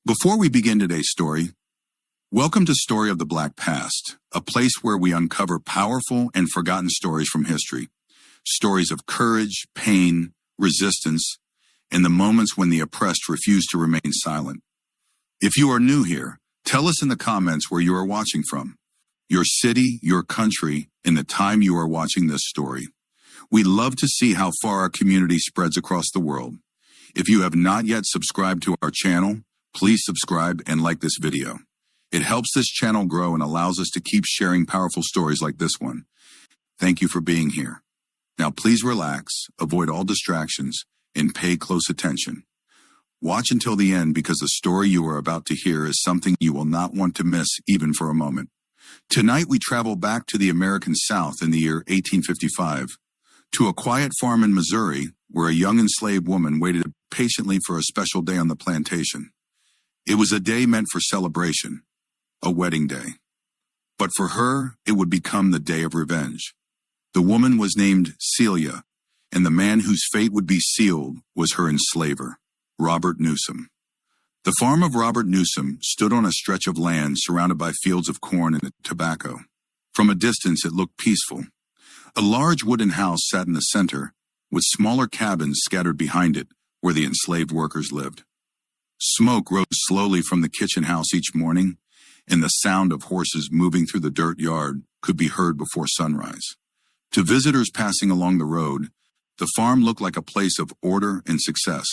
Before we begin today's story, welcome to Story of the Black Past, a place where we uncover powerful and forgotten stories from history. Stories of courage, pain, resistance, and the moments when the oppressed refuse to remain silent. If you are new here, tell us in the comments where you are watching from, your city, your country, and the time you are watching this story. We love to see how far our community spreads across the world. If you have not yet subscribed to our channel, please subscribe and like this video. It helps this channel grow and allows us to keep sharing powerful stories like this one. Thank you for being here. Now please relax, avoid all distractions, and pay close attention. Watch until the end because the story you are about to hear is something you will not want to miss even for a moment. Tonight we travel back to the American South in the year 1855, to a quiet farm in Missouri where a young enslaved woman waited patiently for a special day on the plantation. It was a day meant for celebration, a wedding day. But for her, it would become the day of revenge. The woman was named Celia, and the man whose fate would be sealed was her enslaver, Robert Newsom. The farm of Robert Newsom stood on a stretch of land surrounded by fields of corn and tobacco. From a distance, it looked peaceful. A large wooden house sat in the center, with smaller cabins scattered behind it where the enslaved workers lived. Smoke rose slowly from the kitchen house each morning, and the sound of horses moving through the dirt yard could be heard before sunrise. To visitors passing along the road, the farm looked like a place of order and success.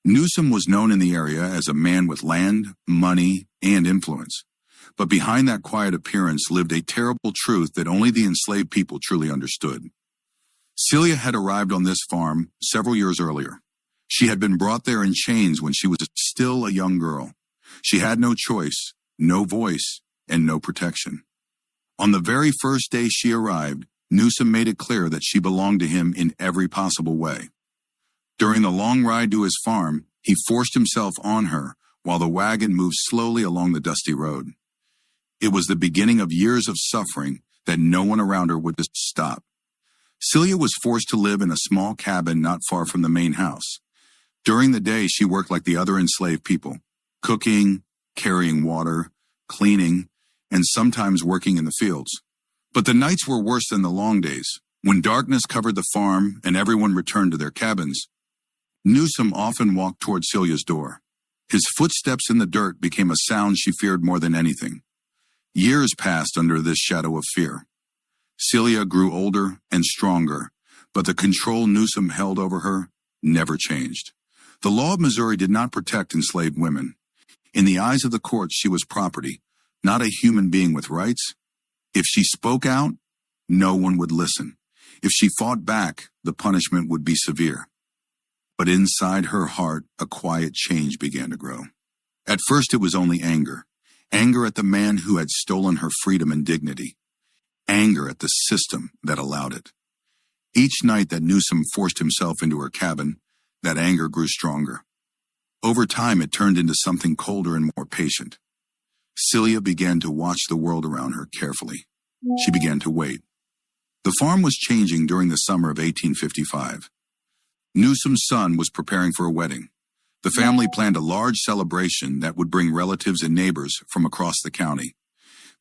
Newsom was known in the area as a man with land, money, and influence. But behind that quiet appearance lived a terrible truth that only the enslaved people truly understood. Celia had arrived on this farm several years earlier. She had been brought there in chains when she was still a young girl. She had no choice, no voice, and no protection. On the very first day she arrived, Newsom made it clear that she belonged to him in every possible way. During the long ride to his farm, he forced himself on her while the wagon moved slowly along the dusty road. It was the beginning of years of suffering that no one around her would just stop. Celia was forced to live in a small cabin not far from the main house. During the day, she worked like the other enslaved people, cooking, carrying water, cleaning, and sometimes working in the fields. But the nights were worse than the long days. When darkness covered the farm and everyone returned to their cabins, Newsom often walked toward Celia's door. His footsteps in the dirt became a sound she feared more than anything. Years passed under this shadow of fear. Celia grew older and stronger, but the control Newsom held over her never changed. The law of Missouri did not protect enslaved women. In the eyes of the courts, she was property, not a human being with rights. If she spoke out, no one would listen. If she fought back, the punishment would be severe. But inside her heart, a quiet change began to grow. At first, it was only anger. Anger at the man who had stolen her freedom and dignity. Anger at the system that allowed it. Each night that Newsom forced himself into her cabin, that anger grew stronger. Over time, it turned into something colder and more patient. Celia began to watch the world around her carefully. She began to wait. The farm was changing during the summer of 1855. Newsom's son was preparing for a wedding. The family planned a large celebration that would bring relatives and neighbors from across the county.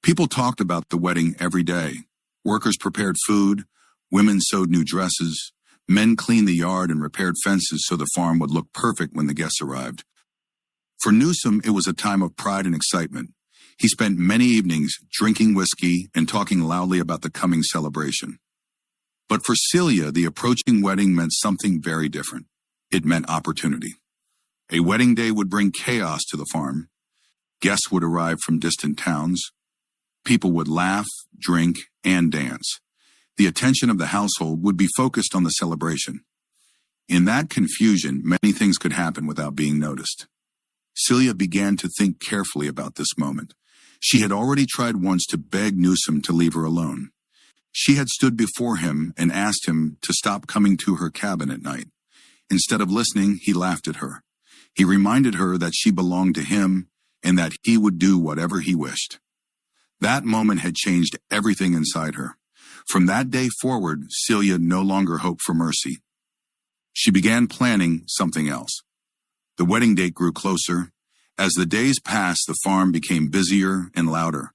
People talked about the wedding every day. Workers prepared food, women sewed new dresses, men cleaned the yard and repaired fences so the farm would look perfect when the guests arrived. For Newsom, it was a time of pride and excitement. He spent many evenings drinking whiskey and talking loudly about the coming celebration. But for Celia, the approaching wedding meant something very different. It meant opportunity. A wedding day would bring chaos to the farm. Guests would arrive from distant towns. People would laugh, drink, and dance. The attention of the household would be focused on the celebration. In that confusion, many things could happen without being noticed. Celia began to think carefully about this moment. She had already tried once to beg Newsom to leave her alone. She had stood before him and asked him to stop coming to her cabin at night. Instead of listening, he laughed at her. He reminded her that she belonged to him and that he would do whatever he wished. That moment had changed everything inside her. From that day forward, Celia no longer hoped for mercy. She began planning something else. The wedding date grew closer, As the days passed, the farm became busier and louder.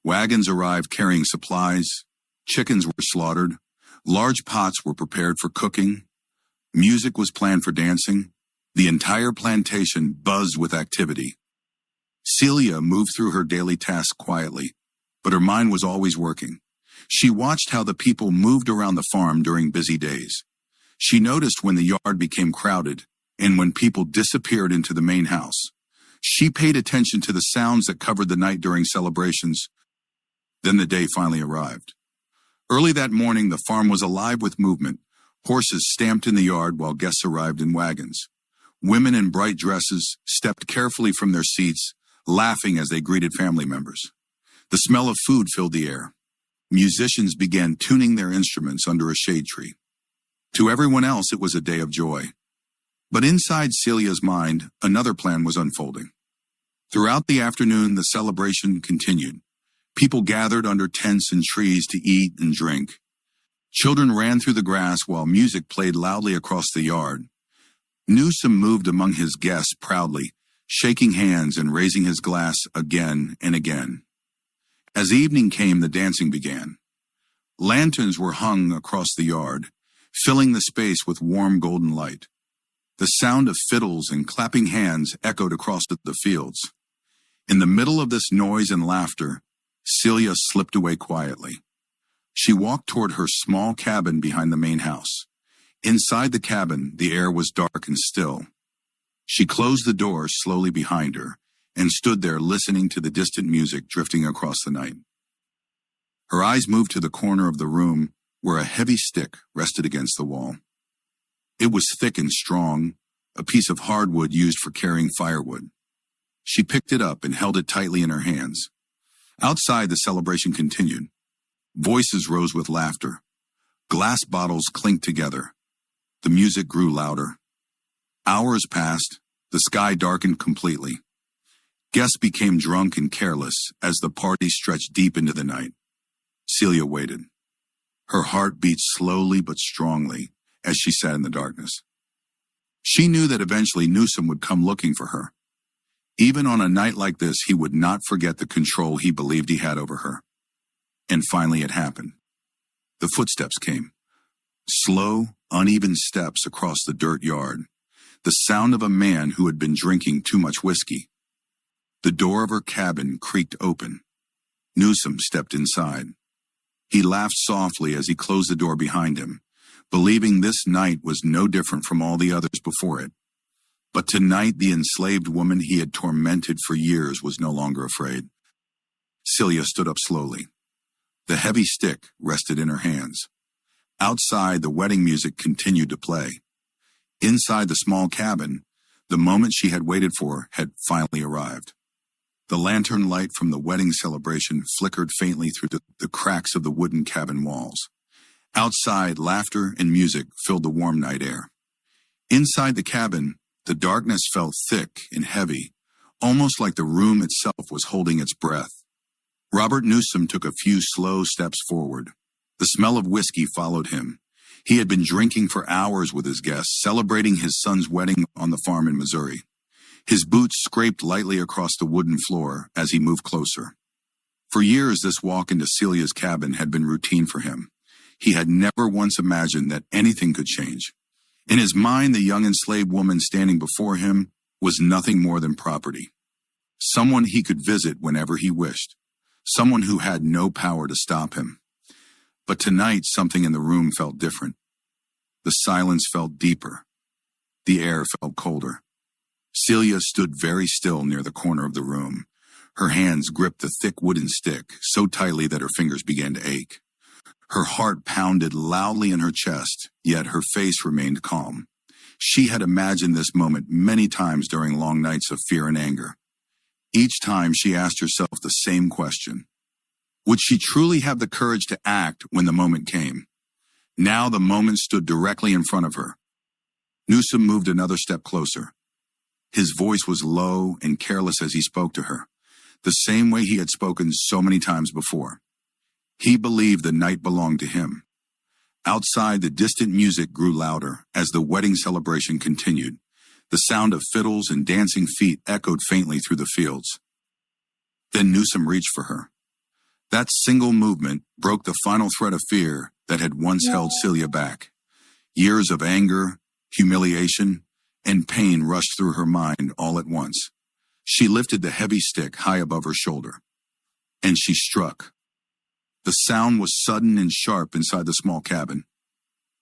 Wagons arrived carrying supplies, chickens were slaughtered, large pots were prepared for cooking, music was planned for dancing. The entire plantation buzzed with activity. Celia moved through her daily tasks quietly, but her mind was always working. She watched how the people moved around the farm during busy days. She noticed when the yard became crowded and when people disappeared into the main house. She paid attention to the sounds that covered the night during celebrations. Then the day finally arrived. Early that morning, the farm was alive with movement. Horses stamped in the yard while guests arrived in wagons. Women in bright dresses stepped carefully from their seats, laughing as they greeted family members. The smell of food filled the air. Musicians began tuning their instruments under a shade tree. To everyone else, it was a day of joy. But inside Celia's mind, another plan was unfolding. Throughout the afternoon, the celebration continued. People gathered under tents and trees to eat and drink. Children ran through the grass while music played loudly across the yard. Newsom moved among his guests proudly, shaking hands and raising his glass again and again. As evening came, the dancing began. Lanterns were hung across the yard, filling the space with warm golden light. The sound of fiddles and clapping hands echoed across the fields. In the middle of this noise and laughter, Celia slipped away quietly. She walked toward her small cabin behind the main house. Inside the cabin, the air was dark and still. She closed the door slowly behind her and stood there listening to the distant music drifting across the night. Her eyes moved to the corner of the room where a heavy stick rested against the wall. It was thick and strong, a piece of hardwood used for carrying firewood. She picked it up and held it tightly in her hands. Outside, the celebration continued. Voices rose with laughter. Glass bottles clinked together. The music grew louder. Hours passed. The sky darkened completely. Guests became drunk and careless as the party stretched deep into the night. Celia waited. Her heart beat slowly but strongly as she sat in the darkness. She knew that eventually Newsom would come looking for her. Even on a night like this, he would not forget the control he believed he had over her. And finally it happened. The footsteps came. Slow, uneven steps across the dirt yard. The sound of a man who had been drinking too much whiskey. The door of her cabin creaked open. Newsom stepped inside. He laughed softly as he closed the door behind him, believing this night was no different from all the others before it. But tonight, the enslaved woman he had tormented for years was no longer afraid. Celia stood up slowly. The heavy stick rested in her hands. Outside, the wedding music continued to play. Inside the small cabin, the moment she had waited for had finally arrived. The lantern light from the wedding celebration flickered faintly through the cracks of the wooden cabin walls. Outside, laughter and music filled the warm night air. Inside the cabin, the darkness felt thick and heavy, almost like the room itself was holding its breath. Robert Newsom took a few slow steps forward. The smell of whiskey followed him. He had been drinking for hours with his guests, celebrating his son's wedding on the farm in Missouri. His boots scraped lightly across the wooden floor as he moved closer. For years, this walk into Celia's cabin had been routine for him. He had never once imagined that anything could change. In his mind, the young enslaved woman standing before him was nothing more than property. Someone he could visit whenever he wished. Someone who had no power to stop him. But tonight, something in the room felt different. The silence felt deeper. The air felt colder. Celia stood very still near the corner of the room. Her hands gripped the thick wooden stick so tightly that her fingers began to ache. Her heart pounded loudly in her chest, yet her face remained calm. She had imagined this moment many times during long nights of fear and anger. Each time she asked herself the same question. Would she truly have the courage to act when the moment came? Now the moment stood directly in front of her. Newsom moved another step closer. His voice was low and careless as he spoke to her, the same way he had spoken so many times before. He believed the night belonged to him. Outside, the distant music grew louder as the wedding celebration continued. The sound of fiddles and dancing feet echoed faintly through the fields. Then Newsom reached for her. That single movement broke the final thread of fear that had once held Celia back. Years of anger, humiliation, and pain rushed through her mind all at once. She lifted the heavy stick high above her shoulder. And she struck. The sound was sudden and sharp inside the small cabin.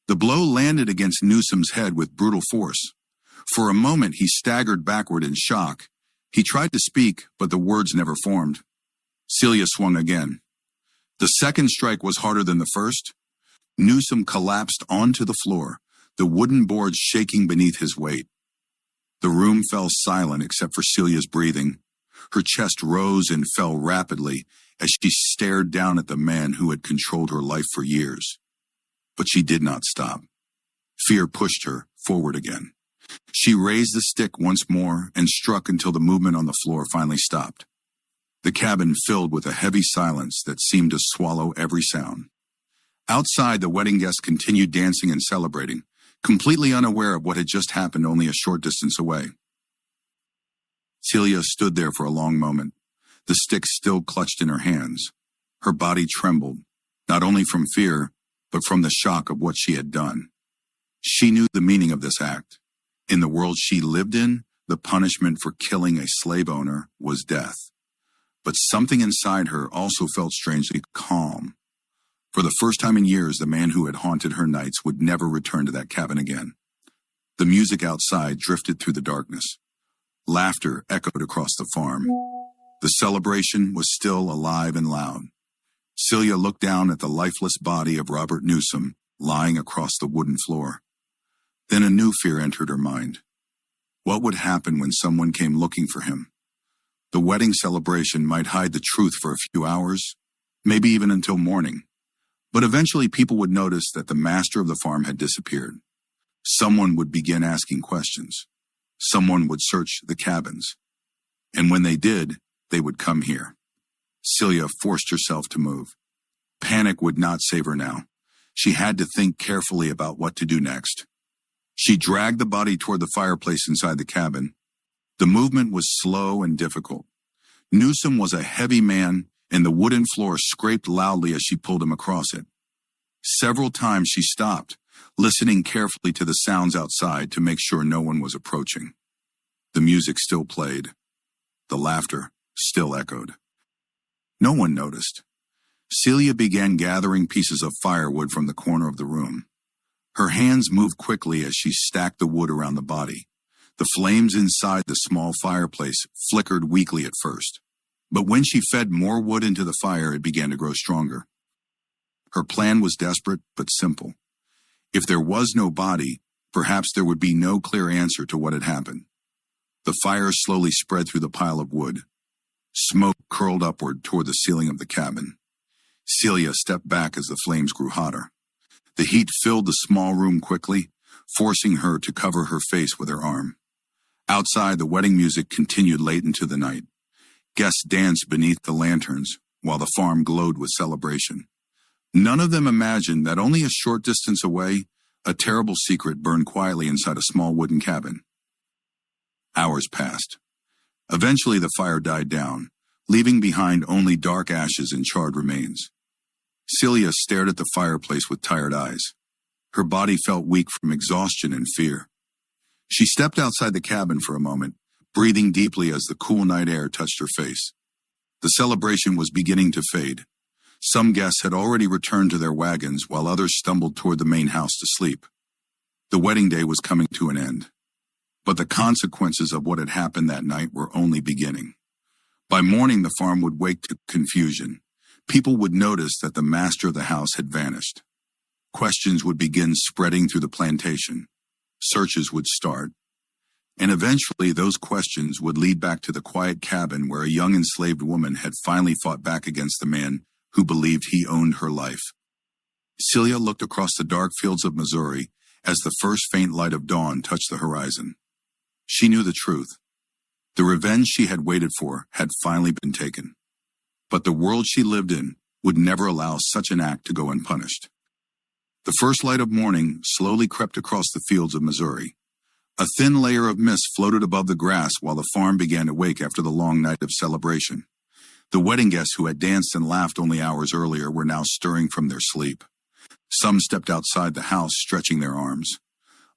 The blow landed against Newsom's head with brutal force. For a moment, he staggered backward in shock. He tried to speak, but the words never formed. Celia swung again. The second strike was harder than the first. Newsom collapsed onto the floor, the wooden boards shaking beneath his weight. The room fell silent except for Celia's breathing. Her chest rose and fell rapidly as she stared down at the man who had controlled her life for years. But she did not stop. Fear pushed her forward again. She raised the stick once more and struck until the movement on the floor finally stopped. The cabin filled with a heavy silence that seemed to swallow every sound. Outside, the wedding guests continued dancing and celebrating, completely unaware of what had just happened only a short distance away. Celia stood there for a long moment, the stick still clutched in her hands. Her body trembled, not only from fear, but from the shock of what she had done. She knew the meaning of this act. In the world she lived in, the punishment for killing a slave owner was death. But something inside her also felt strangely calm. For the first time in years, the man who had haunted her nights would never return to that cabin again. The music outside drifted through the darkness. Laughter echoed across the farm. The celebration was still alive and loud. Celia looked down at the lifeless body of Robert Newsom lying across the wooden floor. Then a new fear entered her mind. What would happen when someone came looking for him? The wedding celebration might hide the truth for a few hours, maybe even until morning. But eventually people would notice that the master of the farm had disappeared. Someone would begin asking questions. Someone would search the cabins. And when they did, they would come here. Celia forced herself to move. Panic would not save her now. She had to think carefully about what to do next. She dragged the body toward the fireplace inside the cabin. The movement was slow and difficult. Newsom was a heavy man, and the wooden floor scraped loudly as she pulled him across it. Several times she stopped, listening carefully to the sounds outside to make sure no one was approaching. The music still played. The laughter still echoed. No one noticed. Celia began gathering pieces of firewood from the corner of the room. Her hands moved quickly as she stacked the wood around the body. The flames inside the small fireplace flickered weakly at first. But when she fed more wood into the fire, it began to grow stronger. Her plan was desperate but simple. If there was no body, perhaps there would be no clear answer to what had happened. The fire slowly spread through the pile of wood. Smoke curled upward toward the ceiling of the cabin. Celia stepped back as the flames grew hotter. The heat filled the small room quickly, forcing her to cover her face with her arm. Outside, the wedding music continued late into the night. Guests danced beneath the lanterns, while the farm glowed with celebration. None of them imagined that only a short distance away, a terrible secret burned quietly inside a small wooden cabin. Hours passed. Eventually, the fire died down, leaving behind only dark ashes and charred remains. Celia stared at the fireplace with tired eyes. Her body felt weak from exhaustion and fear. She stepped outside the cabin for a moment, breathing deeply as the cool night air touched her face. The celebration was beginning to fade. Some guests had already returned to their wagons, while others stumbled toward the main house to sleep. The wedding day was coming to an end. But the consequences of what had happened that night were only beginning. By morning, the farm would wake to confusion. People would notice that the master of the house had vanished. Questions would begin spreading through the plantation. Searches would start. And eventually, those questions would lead back to the quiet cabin where a young enslaved woman had finally fought back against the man who believed he owned her life. Celia looked across the dark fields of Missouri as the first faint light of dawn touched the horizon. She knew the truth. The revenge she had waited for had finally been taken. But the world she lived in would never allow such an act to go unpunished. The first light of morning slowly crept across the fields of Missouri. A thin layer of mist floated above the grass while the farm began to wake after the long night of celebration. The wedding guests who had danced and laughed only hours earlier were now stirring from their sleep. Some stepped outside the house, stretching their arms.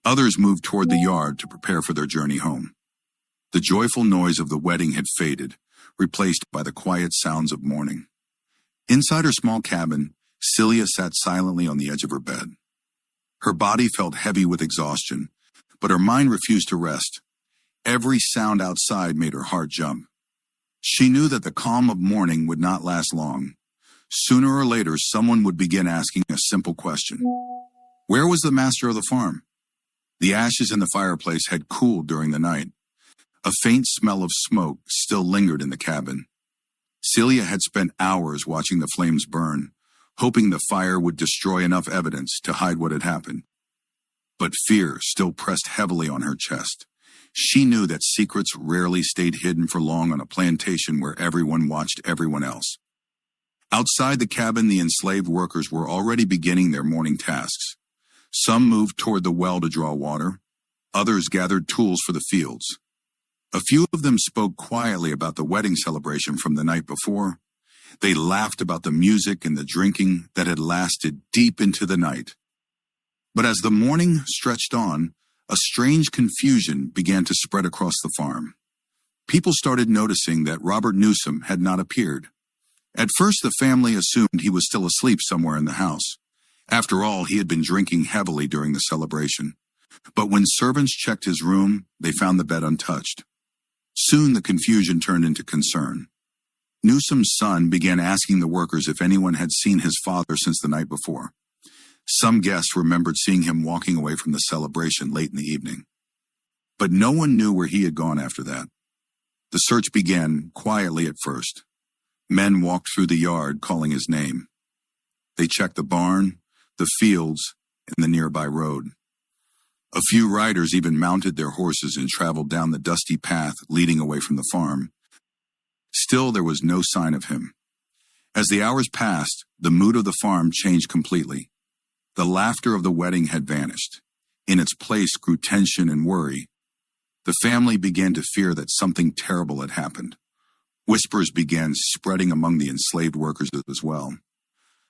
Others moved toward the yard to prepare for their journey home. The joyful noise of the wedding had faded, replaced by the quiet sounds of mourning. Inside her small cabin, Celia sat silently on the edge of her bed. Her body felt heavy with exhaustion, but her mind refused to rest. Every sound outside made her heart jump. She knew that the calm of mourning would not last long. Sooner or later, someone would begin asking a simple question. Where was the master of the farm? The ashes in the fireplace had cooled during the night. A faint smell of smoke still lingered in the cabin. Celia had spent hours watching the flames burn, hoping the fire would destroy enough evidence to hide what had happened. But fear still pressed heavily on her chest. She knew that secrets rarely stayed hidden for long on a plantation where everyone watched everyone else. Outside the cabin, the enslaved workers were already beginning their morning tasks. Some moved toward the well to draw water. Others gathered tools for the fields. A few of them spoke quietly about the wedding celebration from the night before. They laughed about the music and the drinking that had lasted deep into the night. But as the morning stretched on, a strange confusion began to spread across the farm. People started noticing that Robert Newsom had not appeared. At first, the family assumed he was still asleep somewhere in the house. After all, he had been drinking heavily during the celebration. But when servants checked his room, they found the bed untouched. Soon the confusion turned into concern. Newsom's son began asking the workers if anyone had seen his father since the night before. Some guests remembered seeing him walking away from the celebration late in the evening. But no one knew where he had gone after that. The search began quietly at first. Men walked through the yard calling his name. They checked the barn, the fields, and the nearby road. A few riders even mounted their horses and traveled down the dusty path leading away from the farm. Still, there was no sign of him. As the hours passed, the mood of the farm changed completely. The laughter of the wedding had vanished. In its place grew tension and worry. The family began to fear that something terrible had happened. Whispers began spreading among the enslaved workers as well.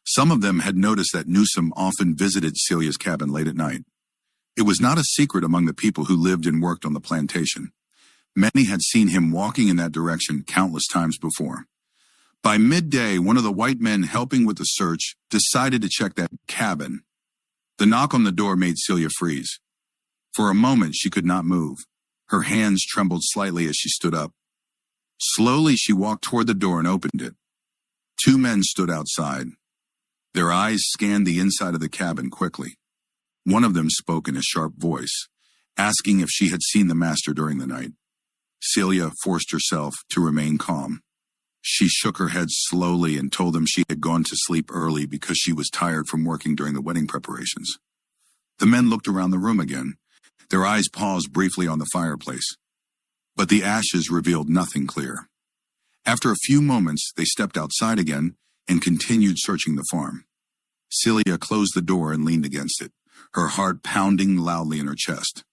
Some of them had noticed that Newsom often visited Celia's cabin late at night. It was not a secret among the people who lived and worked on the plantation. Many had seen him walking in that direction countless times before. By midday, one of the white men helping with the search decided to check that cabin. The knock on the door made Celia freeze. For a moment, she could not move. Her hands trembled slightly as she stood up. Slowly, she walked toward the door and opened it. Two men stood outside. Their eyes scanned the inside of the cabin quickly. One of them spoke in a sharp voice, asking if she had seen the master during the night. Celia forced herself to remain calm. She shook her head slowly and told them she had gone to sleep early because she was tired from working during the wedding preparations. The men looked around the room again. Their eyes paused briefly on the fireplace. But the ashes revealed nothing clear. After a few moments, they stepped outside again and continued searching the farm. Celia closed the door and leaned against it, her heart pounding loudly in her chest.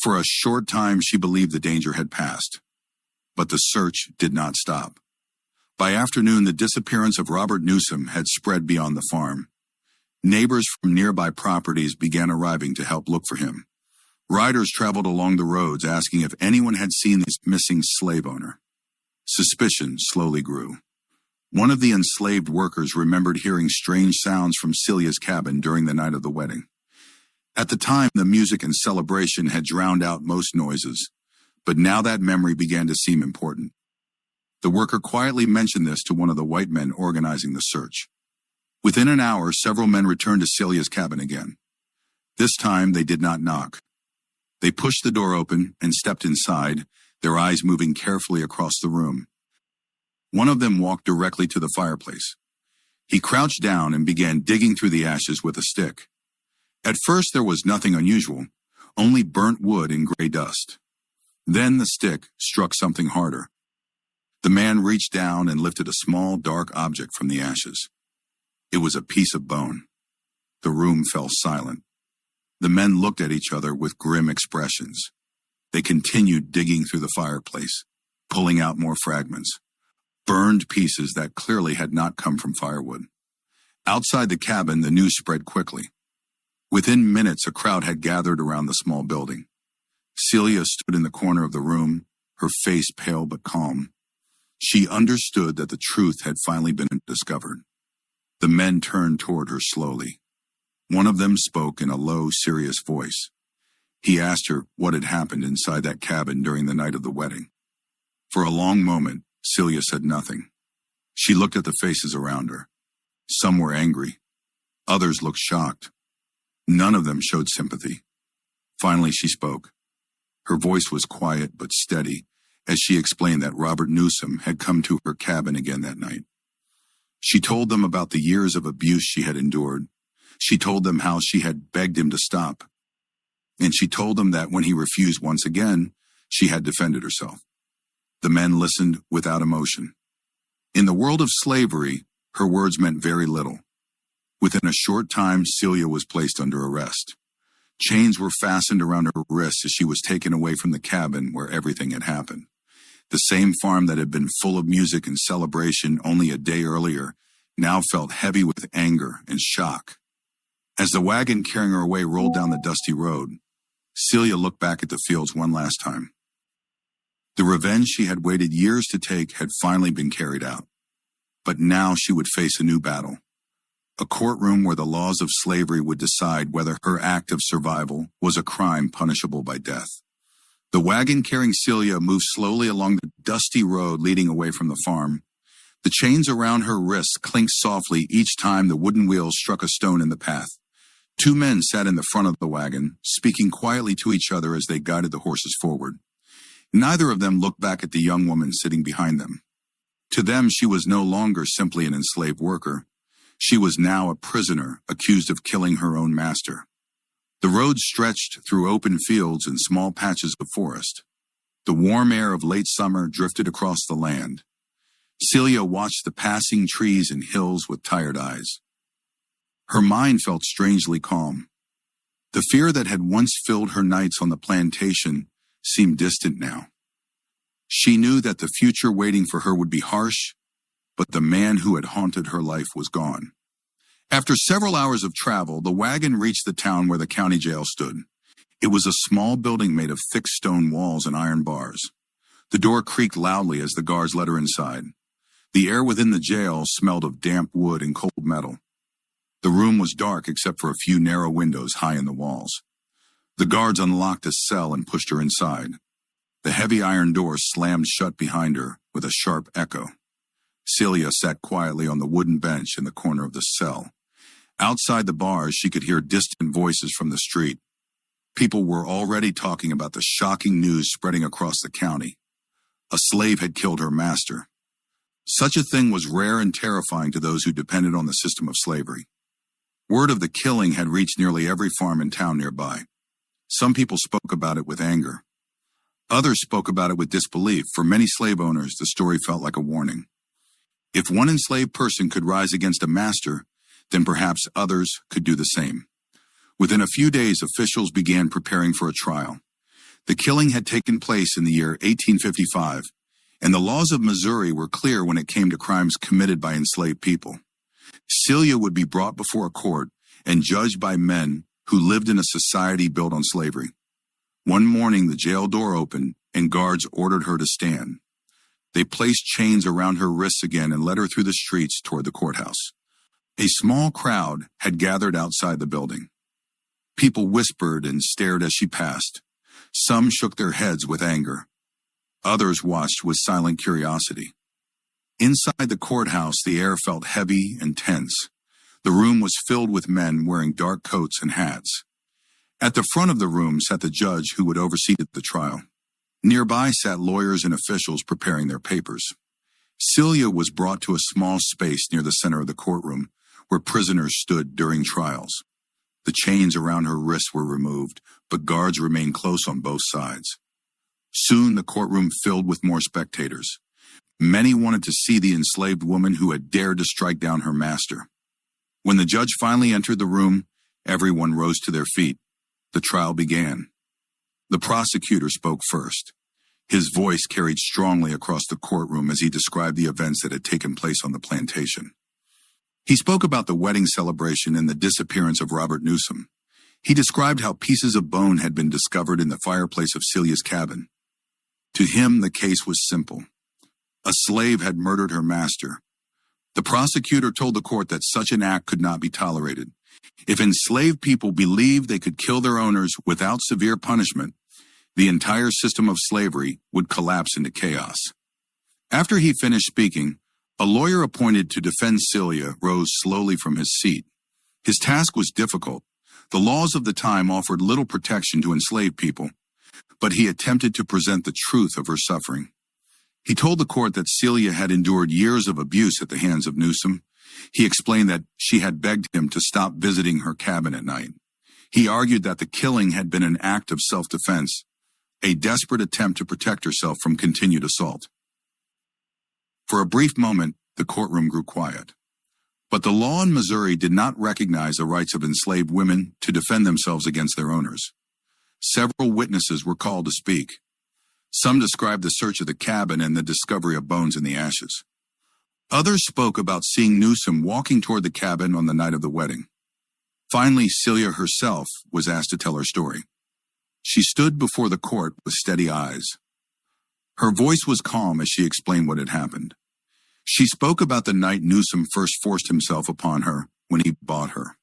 For a short time, she believed the danger had passed. But the search did not stop. By afternoon, the disappearance of Robert Newsom had spread beyond the farm. Neighbors from nearby properties began arriving to help look for him. Riders traveled along the roads asking if anyone had seen this missing slave owner. Suspicion slowly grew. One of the enslaved workers remembered hearing strange sounds from Celia's cabin during the night of the wedding. At the time, the music and celebration had drowned out most noises, but now that memory began to seem important. The worker quietly mentioned this to one of the white men organizing the search. Within an hour, several men returned to Celia's cabin again. This time, they did not knock. They pushed the door open and stepped inside, their eyes moving carefully across the room. One of them walked directly to the fireplace. He crouched down and began digging through the ashes with a stick. At first, there was nothing unusual, only burnt wood and gray dust. Then the stick struck something harder. The man reached down and lifted a small, dark object from the ashes. It was a piece of bone. The room fell silent. The men looked at each other with grim expressions. They continued digging through the fireplace, pulling out more fragments, burned pieces that clearly had not come from firewood. Outside the cabin, the news spread quickly. Within minutes, a crowd had gathered around the small building. Celia stood in the corner of the room, her face pale but calm. She understood that the truth had finally been discovered. The men turned toward her slowly. One of them spoke in a low, serious voice. He asked her what had happened inside that cabin during the night of the wedding. For a long moment, Celia said nothing. She looked at the faces around her. Some were angry. Others looked shocked. None of them showed sympathy. Finally, she spoke. Her voice was quiet but steady as she explained that Robert Newsom had come to her cabin again that night. She told them about the years of abuse she had endured. She told them how she had begged him to stop. And she told them that when he refused once again, she had defended herself. The men listened without emotion. In the world of slavery, her words meant very little. Within a short time, Celia was placed under arrest. Chains were fastened around her wrists as she was taken away from the cabin where everything had happened. The same farm that had been full of music and celebration only a day earlier now felt heavy with anger and shock. As the wagon carrying her away rolled down the dusty road, Celia looked back at the fields one last time. The revenge she had waited years to take had finally been carried out. But now she would face a new battle. A courtroom where the laws of slavery would decide whether her act of survival was a crime punishable by death. The wagon carrying Celia moved slowly along the dusty road leading away from the farm. The chains around her wrists clinked softly each time the wooden wheels struck a stone in the path. Two men sat in the front of the wagon, speaking quietly to each other as they guided the horses forward. Neither of them looked back at the young woman sitting behind them. To them, she was no longer simply an enslaved worker. She was now a prisoner accused of killing her own master. The road stretched through open fields and small patches of forest. The warm air of late summer drifted across the land. Celia watched the passing trees and hills with tired eyes. Her mind felt strangely calm. The fear that had once filled her nights on the plantation seemed distant now. She knew that the future waiting for her would be harsh, but the man who had haunted her life was gone. After several hours of travel, the wagon reached the town where the county jail stood. It was a small building made of thick stone walls and iron bars. The door creaked loudly as the guards let her inside. The air within the jail smelled of damp wood and cold metal. The room was dark except for a few narrow windows high in the walls. The guards unlocked a cell and pushed her inside. The heavy iron door slammed shut behind her with a sharp echo. Celia sat quietly on the wooden bench in the corner of the cell. Outside the bars, she could hear distant voices from the street. People were already talking about the shocking news spreading across the county. A slave had killed her master. Such a thing was rare and terrifying to those who depended on the system of slavery. Word of the killing had reached nearly every farm and town nearby. Some people spoke about it with anger. Others spoke about it with disbelief. For many slave owners, the story felt like a warning. If one enslaved person could rise against a master, then perhaps others could do the same. Within a few days, officials began preparing for a trial. The killing had taken place in the year 1855, and the laws of Missouri were clear when it came to crimes committed by enslaved people. Celia would be brought before a court and judged by men who lived in a society built on slavery. One morning, the jail door opened, and guards ordered her to stand. They placed chains around her wrists again and led her through the streets toward the courthouse. A small crowd had gathered outside the building. People whispered and stared as she passed. Some shook their heads with anger. Others watched with silent curiosity. Inside the courthouse, the air felt heavy and tense. The room was filled with men wearing dark coats and hats. At the front of the room sat the judge who would oversee the trial. Nearby sat lawyers and officials preparing their papers. Celia was brought to a small space near the center of the courtroom, where prisoners stood during trials. The chains around her wrists were removed, but guards remained close on both sides. Soon the courtroom filled with more spectators. Many wanted to see the enslaved woman who had dared to strike down her master. When the judge finally entered the room, everyone rose to their feet. The trial began. The prosecutor spoke first. His voice carried strongly across the courtroom as he described the events that had taken place on the plantation. He spoke about the wedding celebration and the disappearance of Robert Newsom. He described how pieces of bone had been discovered in the fireplace of Celia's cabin. To him, the case was simple. A slave had murdered her master. The prosecutor told the court that such an act could not be tolerated. If enslaved people believed they could kill their owners without severe punishment, the entire system of slavery would collapse into chaos. After he finished speaking, a lawyer appointed to defend Celia rose slowly from his seat. His task was difficult. The laws of the time offered little protection to enslaved people, but he attempted to present the truth of her suffering. He told the court that Celia had endured years of abuse at the hands of Newsom. He explained that she had begged him to stop visiting her cabin at night. He argued that the killing had been an act of self-defense, a desperate attempt to protect herself from continued assault. For a brief moment, the courtroom grew quiet. But the law in Missouri did not recognize the rights of enslaved women to defend themselves against their owners. Several witnesses were called to speak. Some described the search of the cabin and the discovery of bones in the ashes. Others spoke about seeing Newsom walking toward the cabin on the night of the wedding. Finally, Celia herself was asked to tell her story. She stood before the court with steady eyes. Her voice was calm as she explained what had happened. She spoke about the night Newsom first forced himself upon her when he bought her.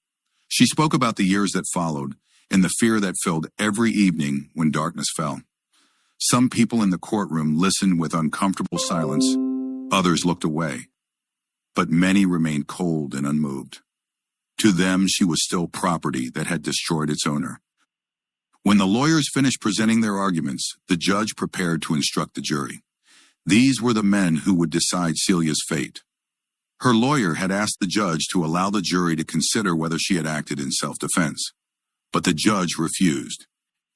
She spoke about the years that followed and the fear that filled every evening when darkness fell. Some people in the courtroom listened with uncomfortable silence. Others looked away. But many remained cold and unmoved. To them, she was still property that had destroyed its owner. When the lawyers finished presenting their arguments, the judge prepared to instruct the jury. These were the men who would decide Celia's fate. Her lawyer had asked the judge to allow the jury to consider whether she had acted in self-defense. But the judge refused.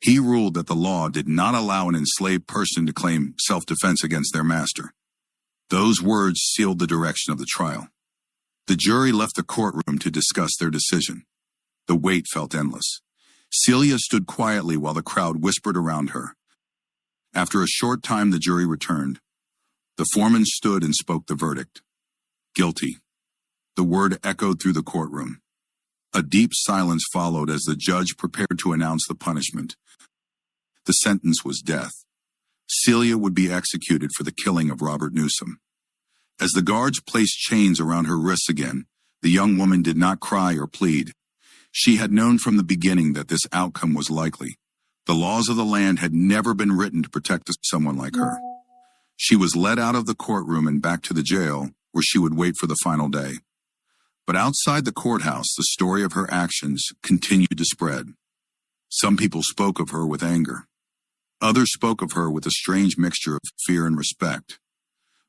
He ruled that the law did not allow an enslaved person to claim self-defense against their master. Those words sealed the direction of the trial. The jury left the courtroom to discuss their decision. The wait felt endless. Celia stood quietly while the crowd whispered around her. After a short time, the jury returned. The foreman stood and spoke the verdict. Guilty. The word echoed through the courtroom. A deep silence followed as the judge prepared to announce the punishment. The sentence was death. Celia would be executed for the killing of Robert Newsom. As the guards placed chains around her wrists again, the young woman did not cry or plead. She had known from the beginning that this outcome was likely. The laws of the land had never been written to protect someone like her. She was led out of the courtroom and back to the jail, where she would wait for the final day. But outside the courthouse, the story of her actions continued to spread. Some people spoke of her with anger. Others spoke of her with a strange mixture of fear and respect.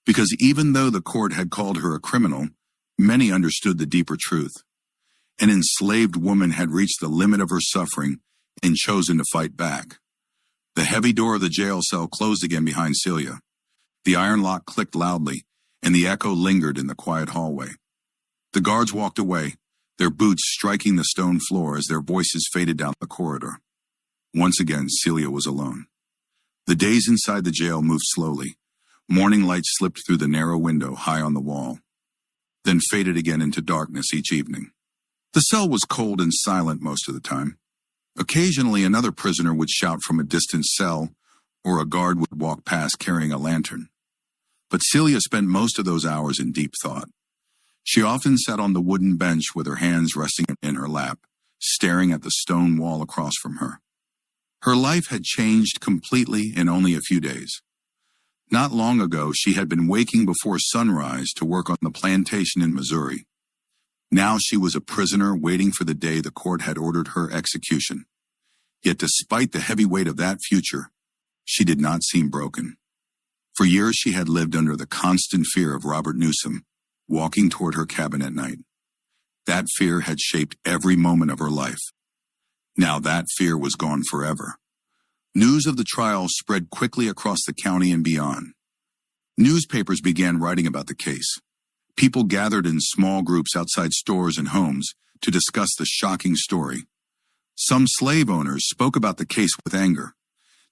Because even though the court had called her a criminal, many understood the deeper truth. An enslaved woman had reached the limit of her suffering and chosen to fight back. The heavy door of the jail cell closed again behind Celia. The iron lock clicked loudly, and the echo lingered in the quiet hallway. The guards walked away, their boots striking the stone floor as their voices faded down the corridor. Once again, Celia was alone. The days inside the jail moved slowly. Morning light slipped through the narrow window high on the wall, then faded again into darkness each evening. The cell was cold and silent most of the time. Occasionally, another prisoner would shout from a distant cell, or a guard would walk past carrying a lantern. But Celia spent most of those hours in deep thought. She often sat on the wooden bench with her hands resting in her lap, staring at the stone wall across from her. Her life had changed completely in only a few days. Not long ago, she had been waking before sunrise to work on the plantation in Missouri. Now she was a prisoner waiting for the day the court had ordered her execution. Yet despite the heavy weight of that future, she did not seem broken. For years she had lived under the constant fear of Robert Newsom, walking toward her cabin at night. That fear had shaped every moment of her life. Now that fear was gone forever. News of the trial spread quickly across the county and beyond. Newspapers began writing about the case. People gathered in small groups outside stores and homes to discuss the shocking story. Some slave owners spoke about the case with anger.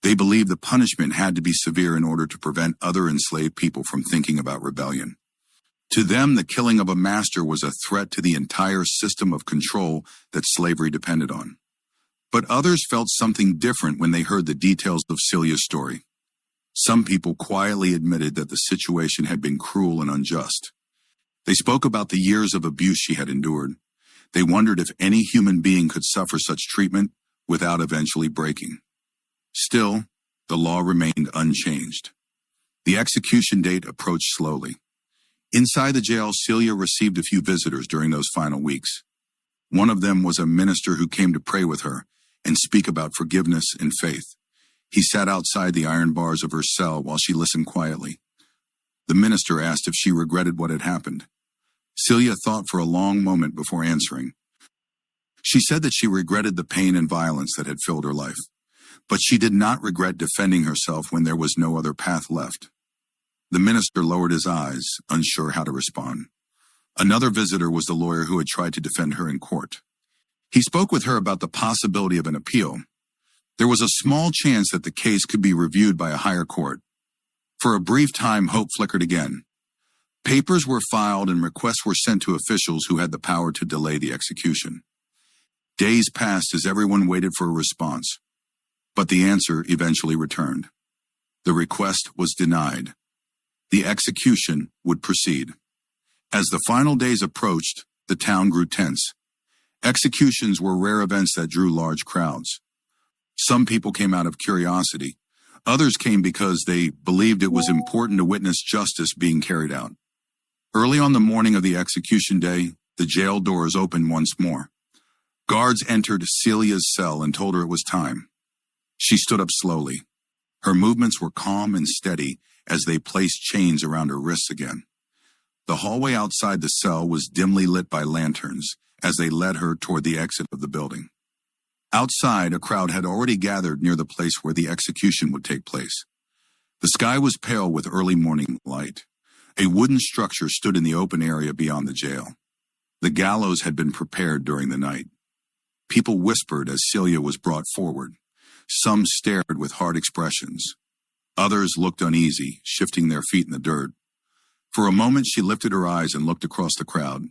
They believed the punishment had to be severe in order to prevent other enslaved people from thinking about rebellion. To them, the killing of a master was a threat to the entire system of control that slavery depended on. But others felt something different when they heard the details of Celia's story. Some people quietly admitted that the situation had been cruel and unjust. They spoke about the years of abuse she had endured. They wondered if any human being could suffer such treatment without eventually breaking. Still, the law remained unchanged. The execution date approached slowly. Inside the jail, Celia received a few visitors during those final weeks. One of them was a minister who came to pray with her and speak about forgiveness and faith. He sat outside the iron bars of her cell while she listened quietly. The minister asked if she regretted what had happened. Celia thought for a long moment before answering. She said that she regretted the pain and violence that had filled her life, but she did not regret defending herself when there was no other path left. The minister lowered his eyes, unsure how to respond. Another visitor was the lawyer who had tried to defend her in court. He spoke with her about the possibility of an appeal. There was a small chance that the case could be reviewed by a higher court. For a brief time, hope flickered again. Papers were filed and requests were sent to officials who had the power to delay the execution. Days passed as everyone waited for a response, but the answer eventually returned. The request was denied. The execution would proceed. As the final days approached, the town grew tense. Executions were rare events that drew large crowds. Some people came out of curiosity. Others came because they believed it was important to witness justice being carried out. Early on the morning of the execution day, the jail doors opened once more. Guards entered Celia's cell and told her it was time. She stood up slowly. Her movements were calm and steady as they placed chains around her wrists again. The hallway outside the cell was dimly lit by lanterns as they led her toward the exit of the building. Outside, a crowd had already gathered near the place where the execution would take place. The sky was pale with early morning light. A wooden structure stood in the open area beyond the jail. The gallows had been prepared during the night. People whispered as Celia was brought forward. Some stared with hard expressions. Others looked uneasy, shifting their feet in the dirt. For a moment, she lifted her eyes and looked across the crowd.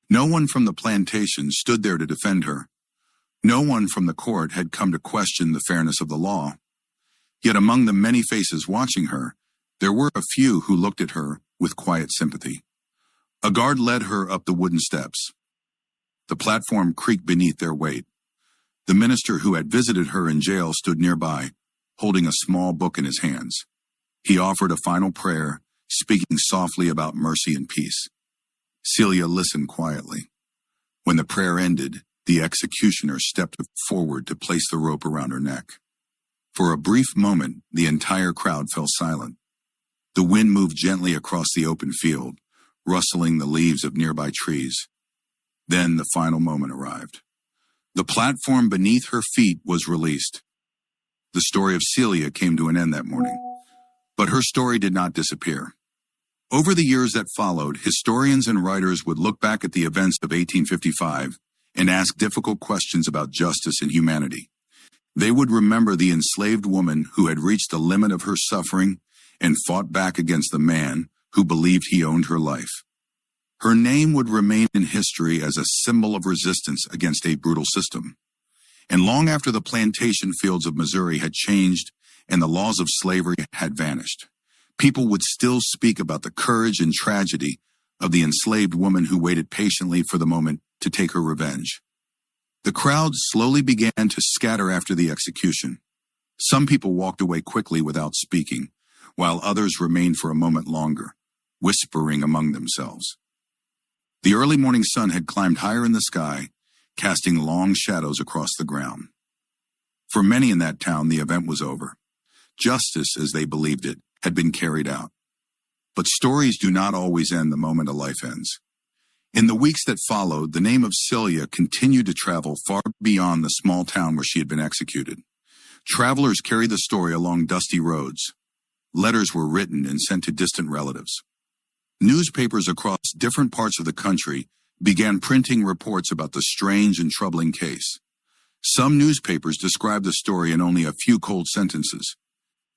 No one from the plantation stood there to defend her. No one from the court had come to question the fairness of the law. Yet among the many faces watching her, there were a few who looked at her with quiet sympathy. A guard led her up the wooden steps. The platform creaked beneath their weight. The minister who had visited her in jail stood nearby, holding a small book in his hands. He offered a final prayer, speaking softly about mercy and peace. Celia listened quietly. When the prayer ended, the executioner stepped forward to place the rope around her neck. For a brief moment, the entire crowd fell silent. The wind moved gently across the open field, rustling the leaves of nearby trees. Then the final moment arrived. The platform beneath her feet was released. The story of Celia came to an end that morning, but her story did not disappear. Over the years that followed, historians and writers would look back at the events of 1855 and ask difficult questions about justice and humanity. They would remember the enslaved woman who had reached the limit of her suffering and fought back against the man who believed he owned her life. Her name would remain in history as a symbol of resistance against a brutal system. And long after the plantation fields of Missouri had changed and the laws of slavery had vanished, people would still speak about the courage and tragedy of the enslaved woman who waited patiently for the moment to take her revenge. The crowd slowly began to scatter after the execution. Some people walked away quickly without speaking, while others remained for a moment longer, whispering among themselves. The early morning sun had climbed higher in the sky, casting long shadows across the ground. For many in that town, the event was over. Justice, as they believed it, had been carried out. But stories do not always end the moment a life ends. In the weeks that followed, the name of Celia continued to travel far beyond the small town where she had been executed. Travelers carried the story along dusty roads. Letters were written and sent to distant relatives. Newspapers across different parts of the country began printing reports about the strange and troubling case. Some newspapers described the story in only a few cold sentences.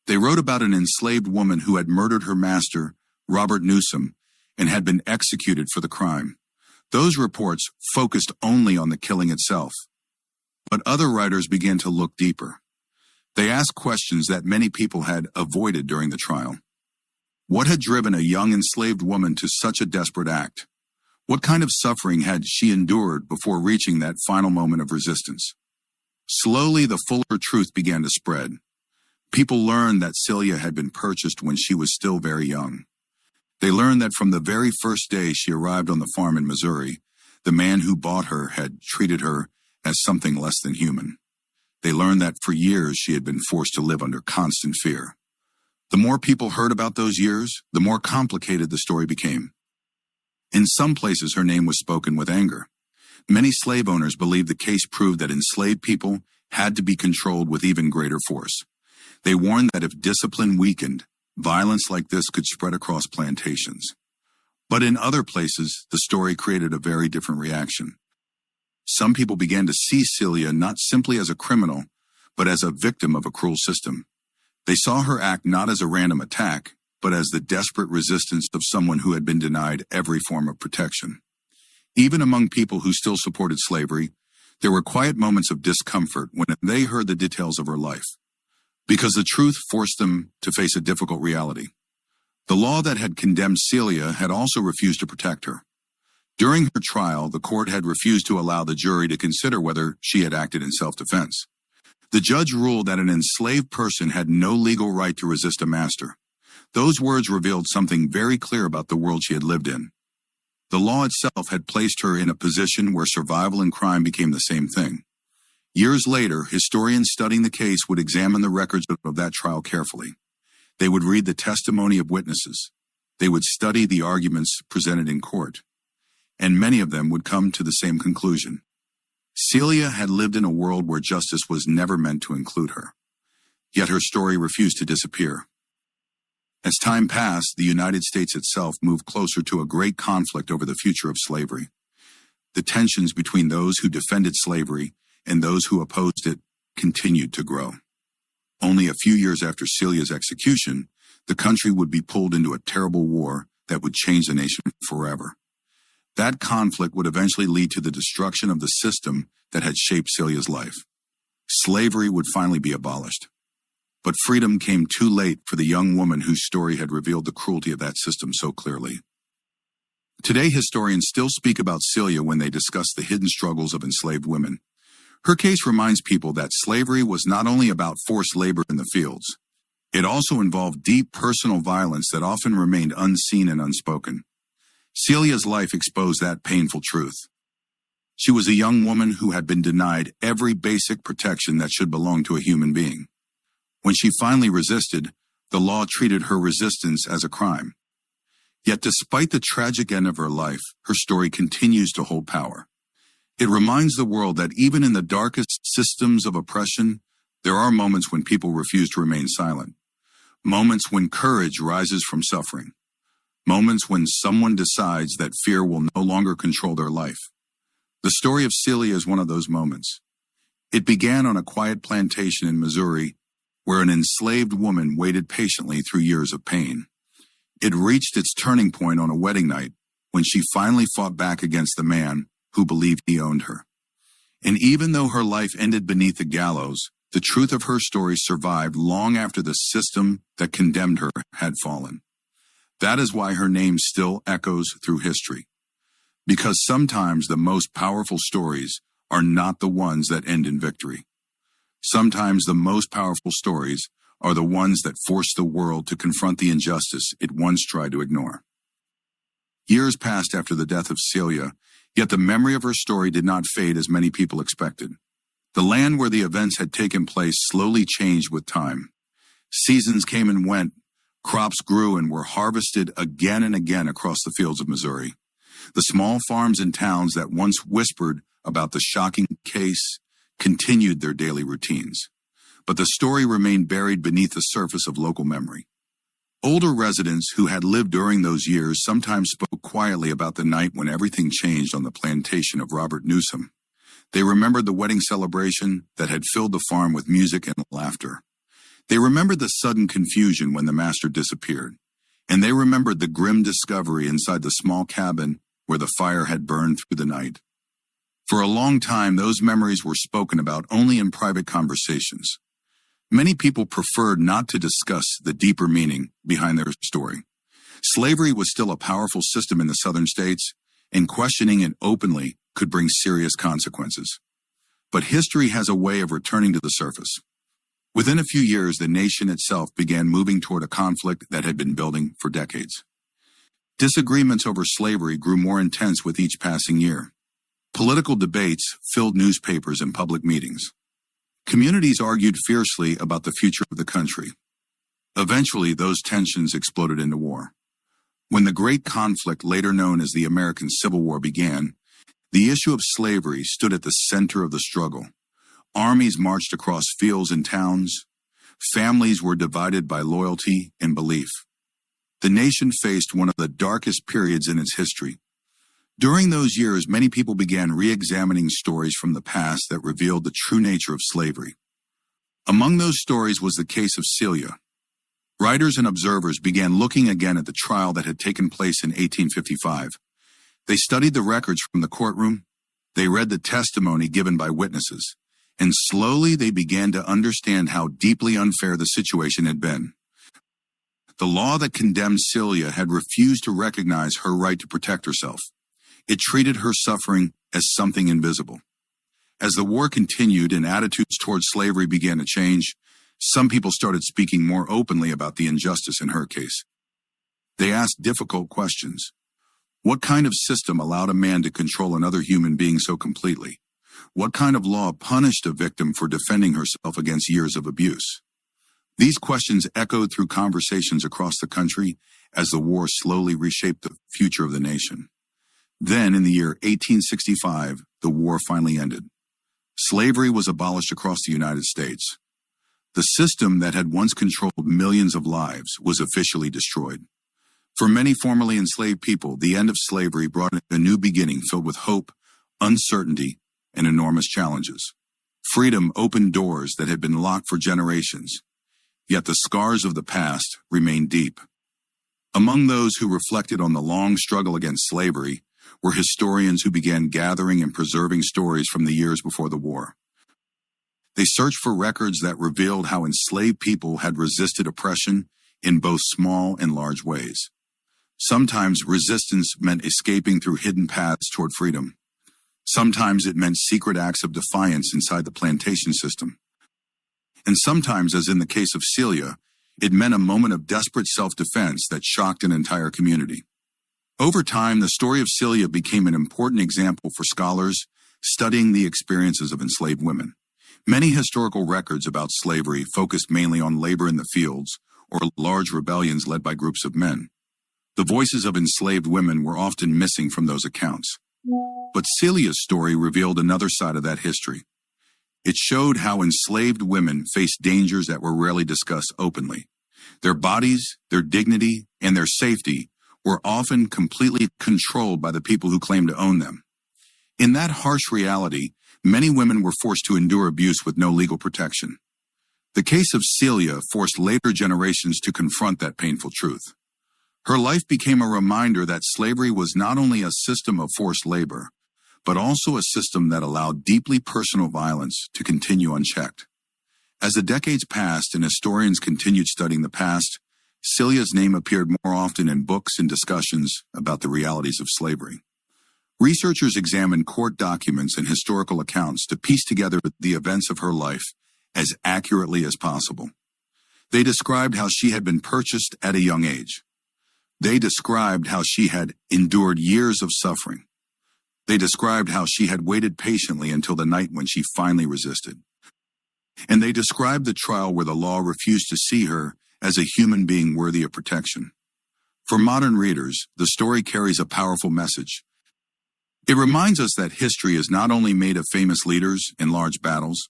They wrote about an enslaved woman who had murdered her master, Robert Newsom, and had been executed for the crime. Those reports focused only on the killing itself. But other writers began to look deeper. They asked questions that many people had avoided during the trial. What had driven a young enslaved woman to such a desperate act? What kind of suffering had she endured before reaching that final moment of resistance? Slowly, the fuller truth began to spread. People learned that Celia had been purchased when she was still very young. They learned that from the very first day she arrived on the farm in Missouri, the man who bought her had treated her as something less than human. They learned that for years she had been forced to live under constant fear. The more people heard about those years, the more complicated the story became. In some places, her name was spoken with anger. Many slave owners believed the case proved that enslaved people had to be controlled with even greater force. They warned that if discipline weakened, violence like this could spread across plantations. But in other places, the story created a very different reaction. Some people began to see Celia not simply as a criminal, but as a victim of a cruel system. They saw her act not as a random attack, but as the desperate resistance of someone who had been denied every form of protection. Even among people who still supported slavery, there were quiet moments of discomfort when they heard the details of her life, because the truth forced them to face a difficult reality. The law that had condemned Celia had also refused to protect her. During her trial, the court had refused to allow the jury to consider whether she had acted in self-defense. The judge ruled that an enslaved person had no legal right to resist a master. Those words revealed something very clear about the world she had lived in. The law itself had placed her in a position where survival and crime became the same thing. Years later, historians studying the case would examine the records of that trial carefully. They would read the testimony of witnesses. They would study the arguments presented in court. And many of them would come to the same conclusion. Celia had lived in a world where justice was never meant to include her. Yet her story refused to disappear. As time passed, the United States itself moved closer to a great conflict over the future of slavery. The tensions between those who defended slavery and those who opposed it continued to grow. Only a few years after Celia's execution, the country would be pulled into a terrible war that would change the nation forever. That conflict would eventually lead to the destruction of the system that had shaped Celia's life. Slavery would finally be abolished. But freedom came too late for the young woman whose story had revealed the cruelty of that system so clearly. Today, historians still speak about Celia when they discuss the hidden struggles of enslaved women. Her case reminds people that slavery was not only about forced labor in the fields. It also involved deep personal violence that often remained unseen and unspoken. Celia's life exposed that painful truth. She was a young woman who had been denied every basic protection that should belong to a human being. When she finally resisted, the law treated her resistance as a crime. Yet despite the tragic end of her life, her story continues to hold power. It reminds the world that even in the darkest systems of oppression, there are moments when people refuse to remain silent. Moments when courage rises from suffering. Moments when someone decides that fear will no longer control their life. The story of Celia is one of those moments. It began on a quiet plantation in Missouri, where an enslaved woman waited patiently through years of pain. It reached its turning point on a wedding night when she finally fought back against the man who believed he owned her. And even though her life ended beneath the gallows, the truth of her story survived long after the system that condemned her had fallen. That is why her name still echoes through history. Because sometimes the most powerful stories are not the ones that end in victory. Sometimes the most powerful stories are the ones that force the world to confront the injustice it once tried to ignore. Years passed after the death of Celia, yet the memory of her story did not fade as many people expected. The land where the events had taken place slowly changed with time. Seasons came and went, crops grew and were harvested again and again across the fields of Missouri. The small farms and towns that once whispered about the shocking case continued their daily routines. But the story remained buried beneath the surface of local memory. Older residents who had lived during those years sometimes spoke quietly about the night when everything changed on the plantation of Robert Newsom. They remembered the wedding celebration that had filled the farm with music and laughter. They remembered the sudden confusion when the master disappeared. And they remembered the grim discovery inside the small cabin where the fire had burned through the night. For a long time, those memories were spoken about only in private conversations. Many people preferred not to discuss the deeper meaning behind their story. Slavery was still a powerful system in the southern states, and questioning it openly could bring serious consequences. But history has a way of returning to the surface. Within a few years, the nation itself began moving toward a conflict that had been building for decades. Disagreements over slavery grew more intense with each passing year. Political debates filled newspapers and public meetings. Communities argued fiercely about the future of the country. Eventually, those tensions exploded into war. When the Great Conflict, later known as the American Civil War, began, the issue of slavery stood at the center of the struggle. Armies marched across fields and towns. Families were divided by loyalty and belief. The nation faced one of the darkest periods in its history. During those years, many people began re-examining stories from the past that revealed the true nature of slavery. Among those stories was the case of Celia. Writers and observers began looking again at the trial that had taken place in 1855. They studied the records from the courtroom. They read the testimony given by witnesses. And slowly they began to understand how deeply unfair the situation had been. The law that condemned Celia had refused to recognize her right to protect herself. It treated her suffering as something invisible. As the war continued and attitudes towards slavery began to change, some people started speaking more openly about the injustice in her case. They asked difficult questions. What kind of system allowed a man to control another human being so completely? What kind of law punished a victim for defending herself against years of abuse? These questions echoed through conversations across the country as the war slowly reshaped the future of the nation. Then, in the year 1865, the war finally ended. Slavery was abolished across the United States. The system that had once controlled millions of lives was officially destroyed. For many formerly enslaved people, the end of slavery brought a new beginning filled with hope, uncertainty, and enormous challenges. Freedom opened doors that had been locked for generations, yet the scars of the past remained deep. Among those who reflected on the long struggle against slavery were historians who began gathering and preserving stories from the years before the war. They searched for records that revealed how enslaved people had resisted oppression in both small and large ways. Sometimes resistance meant escaping through hidden paths toward freedom. Sometimes it meant secret acts of defiance inside the plantation system. And sometimes, as in the case of Celia, it meant a moment of desperate self-defense that shocked an entire community. Over time, the story of Celia became an important example for scholars studying the experiences of enslaved women. Many historical records about slavery focused mainly on labor in the fields or large rebellions led by groups of men. The voices of enslaved women were often missing from those accounts. But Celia's story revealed another side of that history. It showed how enslaved women faced dangers that were rarely discussed openly. Their bodies, their dignity, and their safety were often completely controlled by the people who claimed to own them. In that harsh reality, many women were forced to endure abuse with no legal protection. The case of Celia forced later generations to confront that painful truth. Her life became a reminder that slavery was not only a system of forced labor, but also a system that allowed deeply personal violence to continue unchecked. As the decades passed and historians continued studying the past, Celia's name appeared more often in books and discussions about the realities of slavery. Researchers examined court documents and historical accounts to piece together the events of her life as accurately as possible. They described how she had been purchased at a young age. They described how she had endured years of suffering. They described how she had waited patiently until the night when she finally resisted. And they described the trial where the law refused to see her as a human being worthy of protection. For modern readers, the story carries a powerful message. It reminds us that history is not only made of famous leaders and large battles.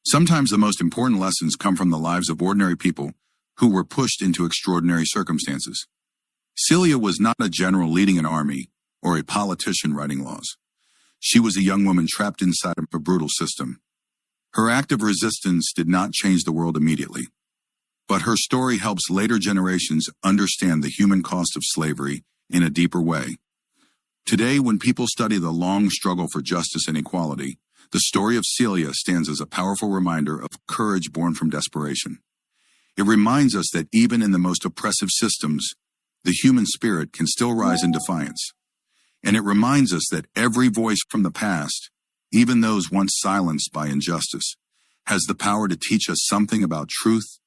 Sometimes the most important lessons come from the lives of ordinary people who were pushed into extraordinary circumstances. Celia was not a general leading an army or a politician writing laws. She was a young woman trapped inside a brutal system. Her act of resistance did not change the world immediately, but her story helps later generations understand the human cost of slavery in a deeper way. Today, when people study the long struggle for justice and equality, the story of Celia stands as a powerful reminder of courage born from desperation. It reminds us that even in the most oppressive systems, the human spirit can still rise in defiance. And it reminds us that every voice from the past, even those once silenced by injustice, has the power to teach us something about truth,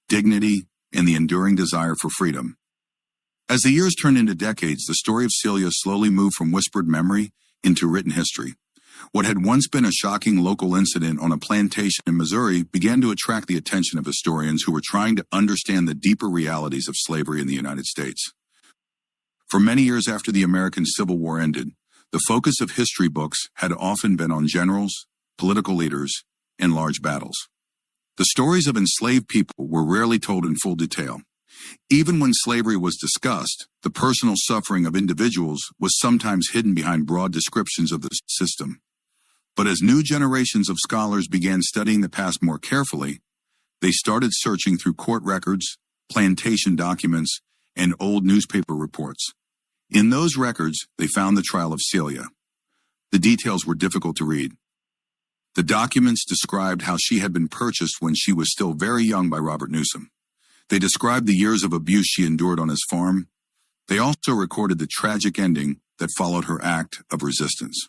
dignity, and the enduring desire for freedom. As the years turned into decades, the story of Celia slowly moved from whispered memory into written history. What had once been a shocking local incident on a plantation in Missouri began to attract the attention of historians who were trying to understand the deeper realities of slavery in the United States. For many years after the American Civil War ended, the focus of history books had often been on generals, political leaders, and large battles. The stories of enslaved people were rarely told in full detail. Even when slavery was discussed, the personal suffering of individuals was sometimes hidden behind broad descriptions of the system. But as new generations of scholars began studying the past more carefully, they started searching through court records, plantation documents, and old newspaper reports. In those records, they found the trial of Celia. The details were difficult to read. The documents described how she had been purchased when she was still very young by Robert Newsom. They described the years of abuse she endured on his farm. They also recorded the tragic ending that followed her act of resistance.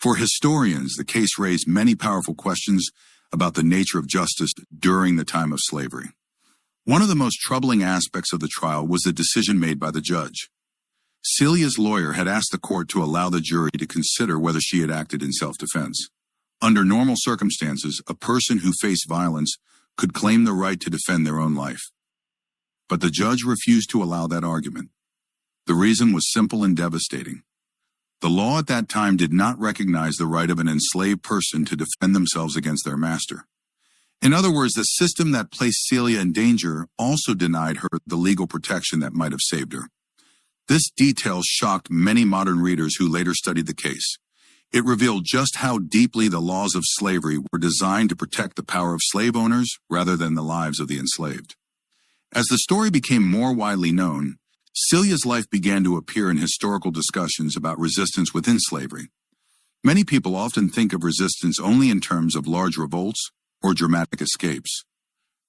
For historians, the case raised many powerful questions about the nature of justice during the time of slavery. One of the most troubling aspects of the trial was the decision made by the judge. Celia's lawyer had asked the court to allow the jury to consider whether she had acted in self-defense. Under normal circumstances, a person who faced violence could claim the right to defend their own life. But the judge refused to allow that argument. The reason was simple and devastating. The law at that time did not recognize the right of an enslaved person to defend themselves against their master. In other words, the system that placed Celia in danger also denied her the legal protection that might have saved her. This detail shocked many modern readers who later studied the case. It revealed just how deeply the laws of slavery were designed to protect the power of slave owners rather than the lives of the enslaved. As the story became more widely known, Celia's life began to appear in historical discussions about resistance within slavery. Many people often think of resistance only in terms of large revolts or dramatic escapes.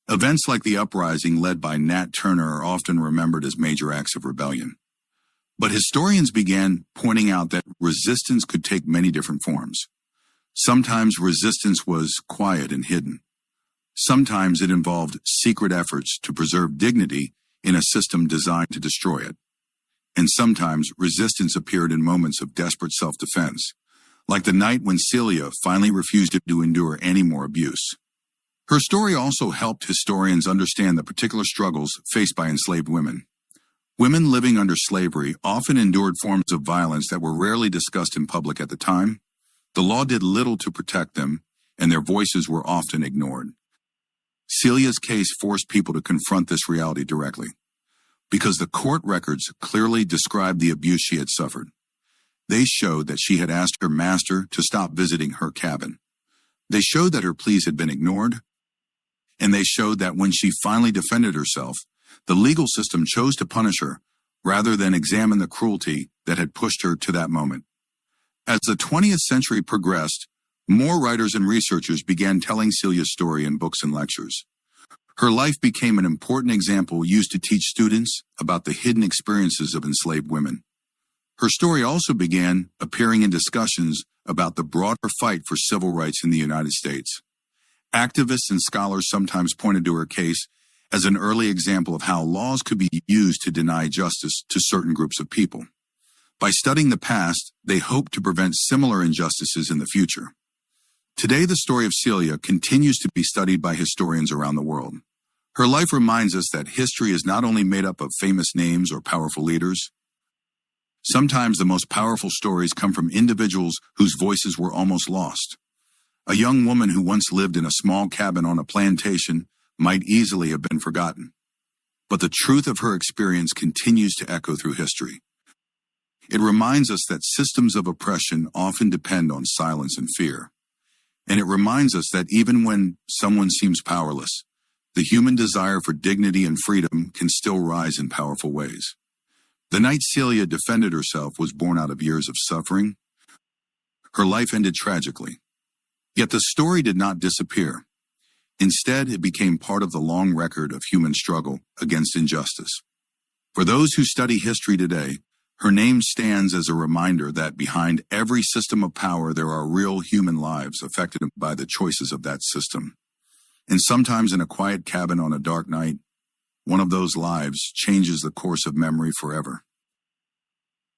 Events like the uprising led by Nat Turner are often remembered as major acts of rebellion. But historians began pointing out that resistance could take many different forms. Sometimes resistance was quiet and hidden. Sometimes it involved secret efforts to preserve dignity in a system designed to destroy it. And sometimes resistance appeared in moments of desperate self-defense, like the night when Celia finally refused to endure any more abuse. Her story also helped historians understand the particular struggles faced by enslaved women. Women living under slavery often endured forms of violence that were rarely discussed in public at the time. The law did little to protect them, and their voices were often ignored. Celia's case forced people to confront this reality directly, because the court records clearly described the abuse she had suffered. They showed that she had asked her master to stop visiting her cabin. They showed that her pleas had been ignored, and they showed that when she finally defended herself, the legal system chose to punish her rather than examine the cruelty that had pushed her to that moment. As the 20th century progressed, more writers and researchers began telling Celia's story in books and lectures. Her life became an important example used to teach students about the hidden experiences of enslaved women. Her story also began appearing in discussions about the broader fight for civil rights in the United States. Activists and scholars sometimes pointed to her case as an early example of how laws could be used to deny justice to certain groups of people. By studying the past, they hoped to prevent similar injustices in the future. Today, the story of Celia continues to be studied by historians around the world. Her life reminds us that history is not only made up of famous names or powerful leaders. Sometimes the most powerful stories come from individuals whose voices were almost lost. A young woman who once lived in a small cabin on a plantation might easily have been forgotten. But the truth of her experience continues to echo through history. It reminds us that systems of oppression often depend on silence and fear. And it reminds us that even when someone seems powerless, the human desire for dignity and freedom can still rise in powerful ways. The night Celia defended herself was born out of years of suffering. Her life ended tragically. Yet the story did not disappear. Instead, it became part of the long record of human struggle against injustice. For those who study history today, her name stands as a reminder that behind every system of power there are real human lives affected by the choices of that system. And sometimes in a quiet cabin on a dark night, one of those lives changes the course of memory forever.